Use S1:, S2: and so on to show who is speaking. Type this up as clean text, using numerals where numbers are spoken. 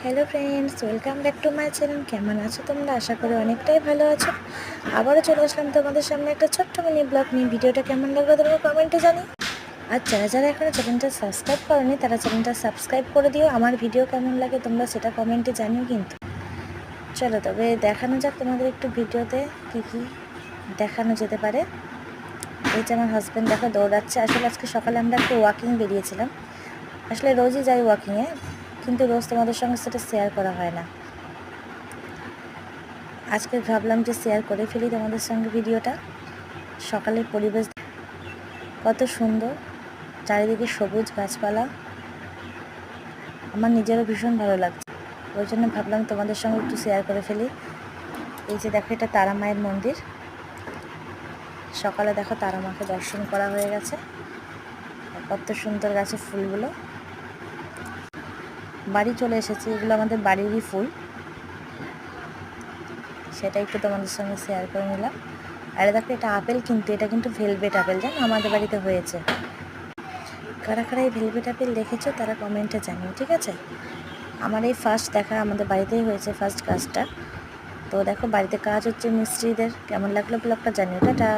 S1: Hello friends, welcome back to my channel. কেমন আছো তোমরা? আশা করি অনেকটাই ভালো আছো। আবারও চলে আসলাম তোমাদের সামনে একটা ছোট্ট মিনি ব্লগ নিয়ে। ভিডিওটা কেমন লাগলো তোমরা কমেন্টে জানি। আর যারা যারা এখনো চ্যানেলটা সাবস্ক্রাইব করোনি তারা চ্যানেলটা সাবস্ক্রাইব করে দিও। আমার ভিডিও কেমন লাগে তোমরা সেটা কমেন্টে জানিও কিন্তু। চলো তবে দেখানো যাক তোমাদের একটু ভিডিওতে কী কী দেখানো যেতে পারে। এই যে আমার হাজব্যান্ড দেখো দৌড়াচ্ছে। আসলে আজকে সকালে আমরা একটু ওয়াকিং বেরিয়েছিলাম। আসলে রোজই যাই ওয়াকিংয়ে, কিন্তু রোজ তোমাদের সঙ্গে সেটা শেয়ার করা হয় না। আজকে ভাবলাম যে শেয়ার করে ফেলি তোমাদের সঙ্গে ভিডিওটা। সকালের পরিবেশ কত সুন্দর, চারিদিকে সবুজ গাছপালা, আমার নিজেরও ভীষণ ভালো লাগছে। ওই জন্য ভাবলাম তোমাদের সঙ্গে একটু শেয়ার করে ফেলি। এই যে দেখো, এটা তারা মায়ের মন্দির। সকালে দেখো তারা মাকে দর্শন করা হয়ে গেছে। কত সুন্দর গাছে ফুলগুলো। বাড়ি চলে এসেছি, এগুলো আমাদের বাড়িরই ফুল, সেটা একটু তোমাদের সঙ্গে শেয়ার করে নিলাম। আর দেখো এটা আপেল, কিন্তু এটা কিন্তু ভেলভেট আপেল, জানো আমাদের বাড়িতে হয়েছে। কারা কারা এই ভেলভেট আপেল দেখেছো তারা কমেন্টে জানিও, ঠিক আছে? আমার এই ফার্স্ট দেখা, আমাদের বাড়িতেই হয়েছে ফার্স্ট কাজটা। তো দেখো বাড়িতে কাজ হচ্ছে মিস্ত্রিদের। কেমন লাগলো ব্লগটা জানিও। টাটা।